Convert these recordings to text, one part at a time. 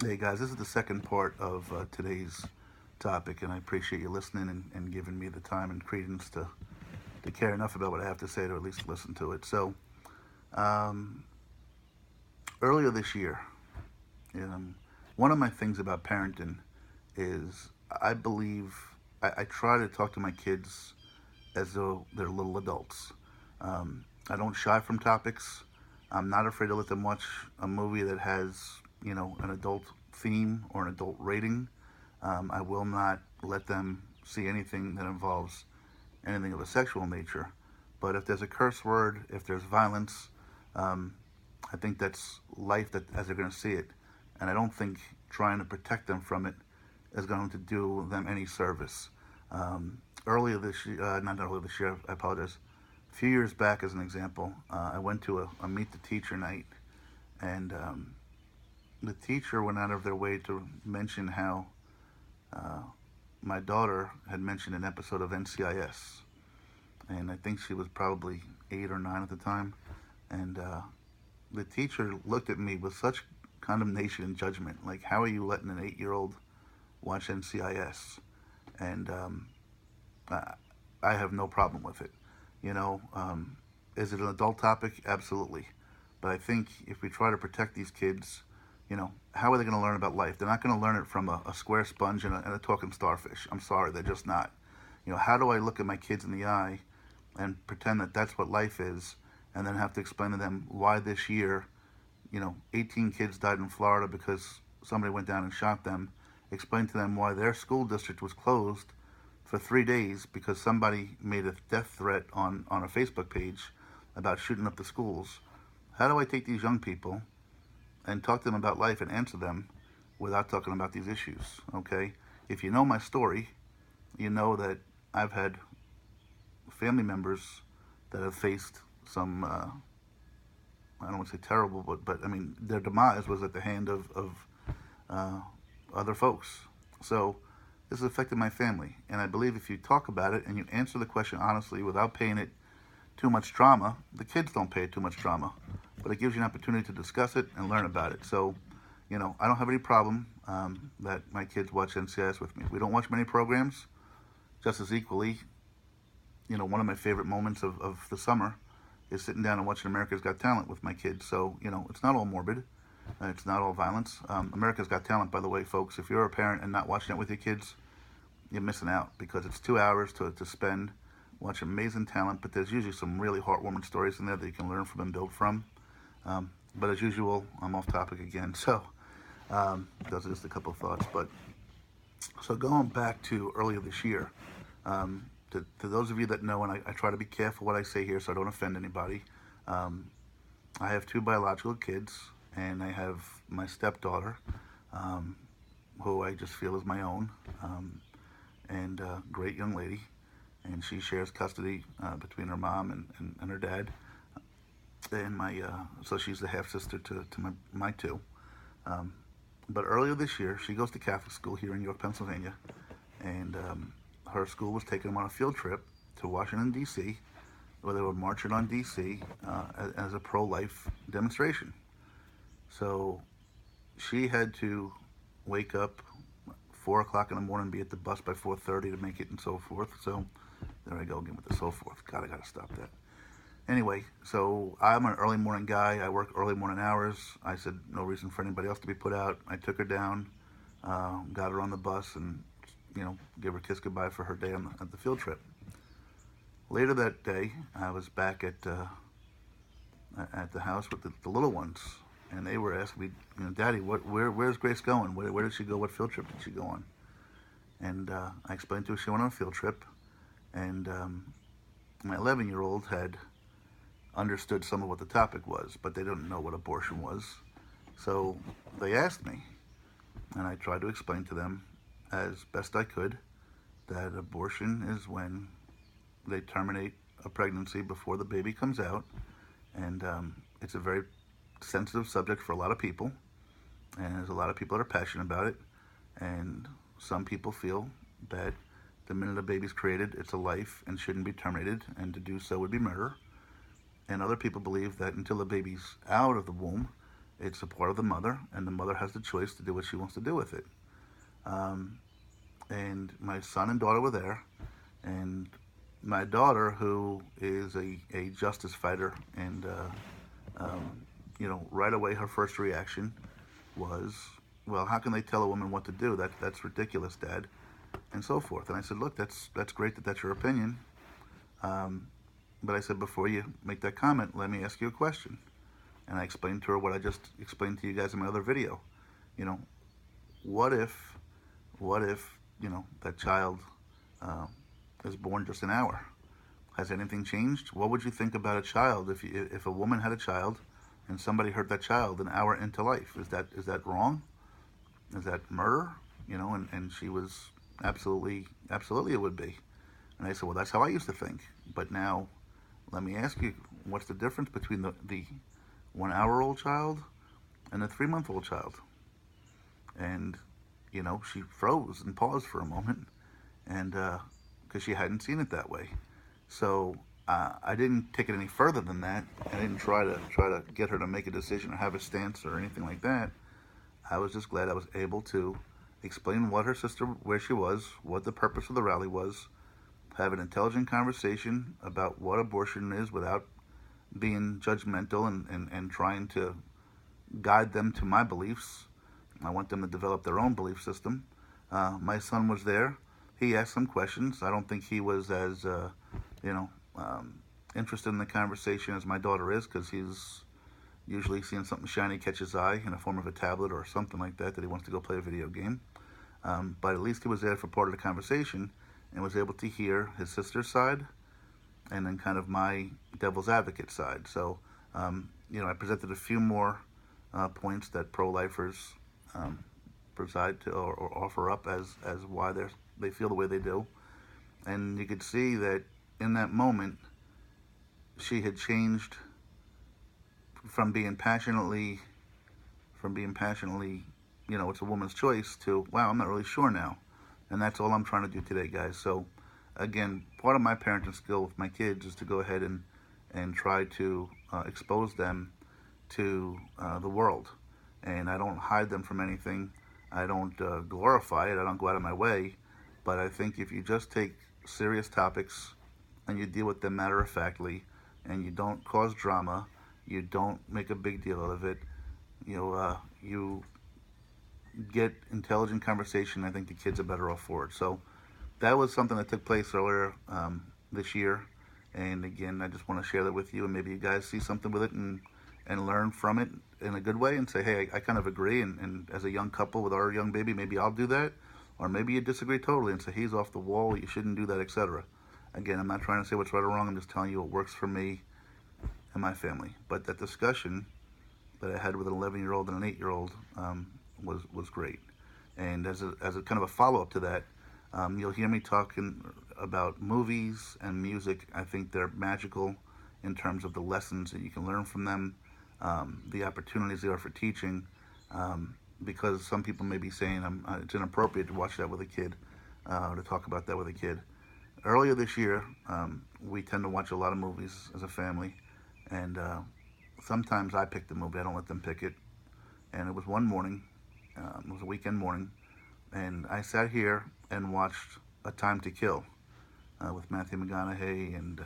Hey guys, this is the second part of today's topic, and I appreciate you listening and giving me the time and credence to care enough about what I have to say to at least listen to it. So, um, earlier this year, um, one of my things about parenting is I believe I try to talk to my kids as though they're little adults. I don't shy from topics. I'm not afraid to let them watch a movie that has, an adult theme or an adult rating. I will not let them see anything that involves anything of a sexual nature. But if there's a curse word, if there's violence, um, I think that's life that as they're going to see it, and I don't think trying to protect them from it is going to do them any service. Earlier this year, not earlier this year, I apologize. A few years back, as an example, I went to a meet the teacher night, and the teacher went out of their way to mention how uh, my daughter had mentioned an episode of NCIS, and I think she was probably 8 or 9 at the time, and the teacher looked at me with such condemnation and judgment. Like, how are you letting an 8-year-old watch NCIS? And I, I have no problem with it. You know, is it an adult topic? Absolutely. But I think if we try to protect these kids, how are they going to learn about life? They're not going to learn it from a square sponge and a talking starfish. I'm sorry, they're just not. How do I look at my kids in the eye and pretend that that's what life is, and then have to explain to them why this year 18 kids died in Florida because somebody went down and shot them. Explain to them why their school district was closed for 3 days because somebody made a death threat on a Facebook page about shooting up the schools. How do I take these young people and talk to them about life and answer them without talking about these issues? Okay? If you know my story, you know that I've had family members that have faced some I don't want to say terrible, but I mean their demise was at the hand of uh, other folks. So this has affected my family, and I believe if you talk about it and you answer the question honestly without paying it too much drama, the kids don't pay it too much drama, but it gives you an opportunity to discuss it and learn about it. So, I don't have any problem that my kids watch NCIS with me. We don't watch many programs, just as equally. One of my favorite moments of the summer is sitting down and watching America's Got Talent with my kids. So, it's not all morbid. It's not all violence. America's Got Talent, by the way, folks. If you're a parent and not watching it with your kids, you're missing out because it's 2 hours to spend watching amazing talent. But there's usually some really heartwarming stories in there that you can learn from and build from. But as usual, I'm off topic again. So those are just a couple of thoughts. But so going back to earlier this year, to those of you that know, and I try to be careful what I say here so I don't offend anybody. Um, I have two biological kids, and I have my stepdaughter, um, who I just feel is my own, and a great young lady. And she shares custody between her mom and her dad. And so she's the half sister to my two. Um, but earlier this year, she goes to Catholic school here in York, Pennsylvania, and her school was taking them on a field trip to Washington, D.C., where they were marching on D.C. As a pro-life demonstration. So she had to wake up 4 o'clock in the morning, be at the bus by 4:30 to make it, and so forth. So there I go again with the so forth. God, I gotta stop that. Anyway, so I'm an early morning guy. I work early morning hours. I said no reason for anybody else to be put out. I took her down, got her on the bus, and gave her a kiss goodbye for her day at the field trip. Later that day, I was back at the house with the little ones, and they were asking me, Daddy, where's Grace going? Where did she go? What field trip did she go on? And I explained to her she went on a field trip, and my 11-year-old had understood some of what the topic was, but they didn't know what abortion was. So they asked me, and I tried to explain to them as best I could that abortion is when they terminate a pregnancy before the baby comes out, and it's a very sensitive subject for a lot of people, and there's a lot of people that are passionate about it, and some people feel that the minute a baby's created, it's a life and shouldn't be terminated, and to do so would be murder. And other people believe that until the baby's out of the womb, It's a part of the mother, and the mother has the choice to do what she wants to do with it. Um, and my son and daughter were there, and my daughter, who is a justice fighter, and right away her first reaction was, well, how can they tell a woman what to do? That's ridiculous, Dad, and so forth. And I said, look, that's great that that's your opinion, but I said, before you make that comment, let me ask you a question. And I explained to her what I just explained to you guys in my other video. You know, what if, that child is born just an hour? Has anything changed? What would you think about a child if a woman had a child and somebody hurt that child an hour into life? Is that wrong? Is that murder? And she was absolutely it would be. And I said, well, that's how I used to think. But now, let me ask you, what's the difference between the 1 hour-old child and a 3-month-old child? And, she froze and paused for a moment, and because she hadn't seen it that way. So I didn't take it any further than that. I didn't try to get her to make a decision or have a stance or anything like that. I was just glad I was able to explain what her sister, where she was, what the purpose of the rally was, have an intelligent conversation about what abortion is without being judgmental and trying to guide them to my beliefs. I want them to develop their own belief system. My son was there. He asked some questions. I don't think he was as, interested in the conversation as my daughter is, because he's usually seeing something shiny catch his eye in the form of a tablet or something like that he wants to go play a video game. But at least he was there for part of the conversation and was able to hear his sister's side and then kind of my devil's advocate side. So, I presented a few more points that pro-lifers preside to or offer up as why they feel the way they do. And you could see that in that moment, she had changed from being passionately, it's a woman's choice, to, wow, I'm not really sure now. And that's all I'm trying to do today, guys. So, again, part of my parenting skill with my kids is to go ahead and try to expose them to the world. And I don't hide them from anything. I don't glorify it. I don't go out of my way. But I think if you just take serious topics and you deal with them matter-of-factly, and you don't cause drama, you don't make a big deal of it, you get intelligent conversation, I think the kids are better off for it. So that was something that took place earlier this year. And again, I just want to share that with you, and maybe you guys see something with it and learn from it in a good way and say, hey, I kind of agree. And as a young couple with our young baby, maybe I'll do that. Or maybe you disagree totally and say, he's off the wall, you shouldn't do that, etc. Again, I'm not trying to say what's right or wrong. I'm just telling you what works for me and my family. But that discussion that I had with an 11-year-old and an 8-year-old was great. And as a kind of a follow-up to that, you'll hear me talking about movies and music. I think they're magical in terms of the lessons that you can learn from them, the opportunities they are for teaching, because some people may be saying it's inappropriate to watch that with a kid, or to talk about that with a kid. Earlier this year, we tend to watch a lot of movies as a family, and sometimes I pick the movie. I don't let them pick it. And it was one morning, it was a weekend morning, and I sat here and watched A Time to Kill with Matthew McConaughey and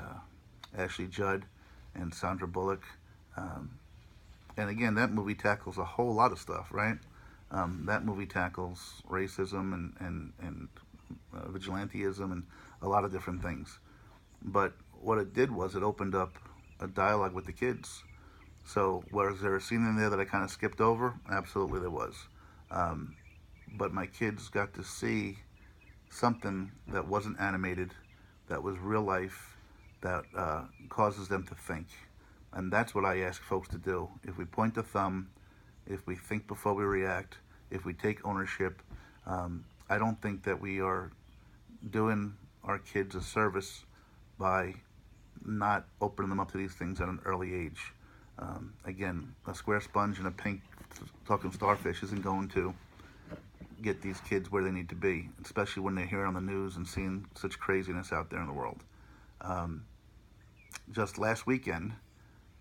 Ashley Judd and Sandra Bullock. And again, that movie tackles a whole lot of stuff, right? That movie tackles racism and vigilantism and a lot of different things. But what it did was it opened up a dialogue with the kids. So was there a scene in there that I kind of skipped over? Absolutely there was. But my kids got to see something that wasn't animated, that was real life, that causes them to think. And that's what I ask folks to do. If we point the thumb, if we think before we react, if we take ownership, I don't think that we are doing our kids a service by not opening them up to these things at an early age. Again, a square sponge and a pink talking starfish isn't going to get these kids where they need to be, especially when they're hearing on the news and seeing such craziness out there in the world. Just last weekend,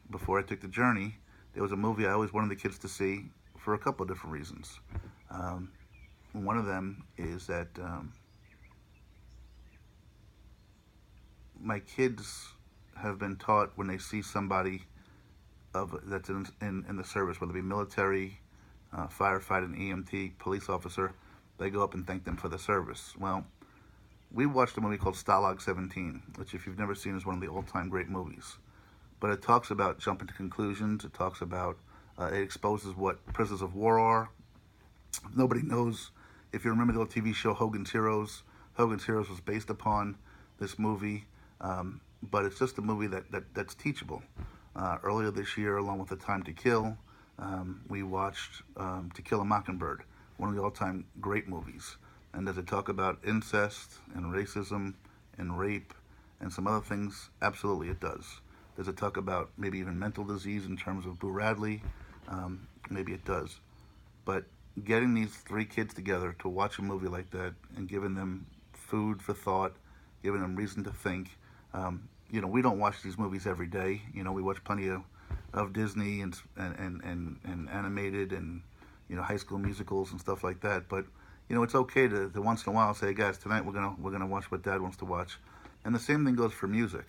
before I took the journey, It was a movie I always wanted the kids to see for a couple of different reasons. Um, One of them is that my kids have been taught when they see somebody that's in the service, whether it be military, firefighter, EMT, police officer, they go up and thank them for the service. Well, we watched a movie called Stalag 17, which, if you've never seen, is one of the all-time great movies. But it talks about jumping to conclusions. It talks about, it exposes what prisoners of war are. Nobody knows. If you remember the old TV show Hogan's Heroes was based upon this movie, but it's just a movie that's teachable. Earlier this year, along with The Time to Kill, we watched To Kill a Mockingbird, one of the all-time great movies. And does it talk about incest and racism and rape and some other things? Absolutely it does. Does it talk about maybe even mental disease in terms of Boo Radley? Maybe it does. But getting these three kids together to watch a movie like that and giving them food for thought, giving them reason to think. We don't watch these movies every day. We watch plenty of Disney and animated and High School Musicals and stuff like that. But it's okay to once in a while say, hey guys, tonight we're gonna watch what Dad wants to watch. And the same thing goes for music.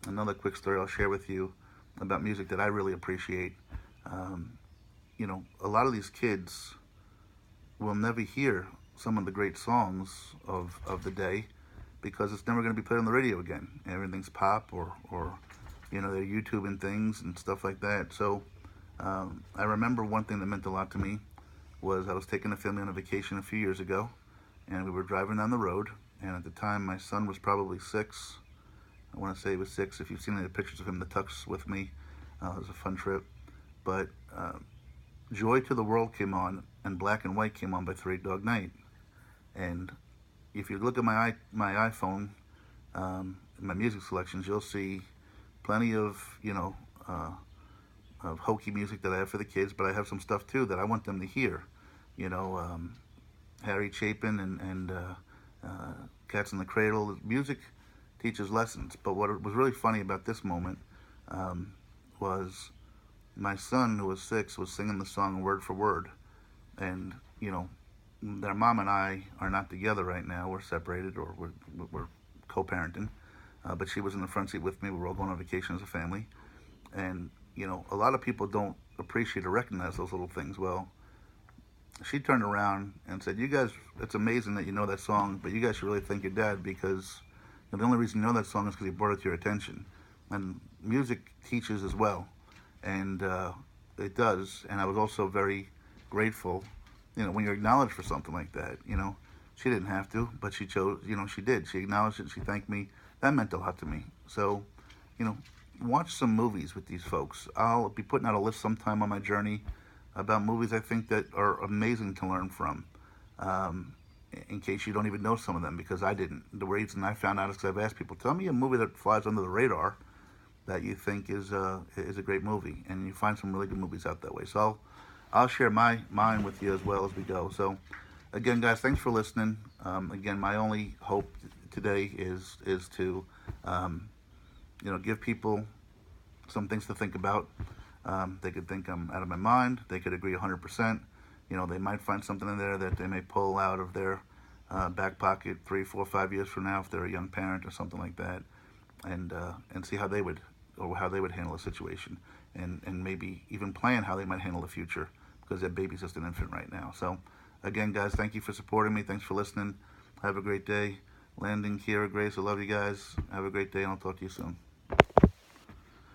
Another quick story I'll share with you about music that I really appreciate. A lot of these kids will never hear some of the great songs of the day because it's never going to be played on the radio again. Everything's pop or they're YouTubing things and stuff like that. So I remember one thing that meant a lot to me was I was taking the family on a vacation a few years ago, and we were driving down the road, and at the time my son was probably 6. I want to say he was 6. If you've seen any pictures of him, the Tux with me, it was a fun trip. But Joy to the World came on, and Black and White came on by Three Dog Night. And if you look at my iPhone, my music selections, you'll see plenty of of hokey music that I have for the kids, but I have some stuff too that I want them to hear. Harry Chapin and Cats in the Cradle. Music teaches lessons. But what was really funny about this moment was my son, who was 6, was singing the song word for word. And, their mom and I are not together right now. We're separated, or we're co-parenting. But she was in the front seat with me. We were all going on vacation as a family. And, a lot of people don't appreciate or recognize those little things. Well, she turned around and said, you guys, it's amazing that you know that song, but you guys should really thank your dad because the only reason you know that song is because he brought it to your attention. And music teaches as well. And it does. And I was also very grateful, when you're acknowledged for something like that. She didn't have to, but she chose, she did. She acknowledged it. She thanked me. That meant a lot to me. So, watch some movies with these folks. I'll be putting out a list sometime on my journey about movies I think that are amazing to learn from, in case you don't even know some of them, because I didn't. The reason I found out is because I've asked people, tell me a movie that flies under the radar that you think is a great movie, and you find some really good movies out that way. So I'll share mine with you as well as we go. So again, guys, thanks for listening. Again, my only hope today is to give people some things to think about. They could think I'm out of my mind. They could agree 100%. They might find something in there that they may pull out of their back pocket 3, 4, 5 years from now if they're a young parent or something like that, and see how they would handle a situation, and maybe even plan how they might handle the future, because their baby's just an infant right now. So again, guys, thank you for supporting me. Thanks for listening. Have a great day. Landing, Kiera, Grace, I love you guys. Have a great day, and I'll talk to you soon.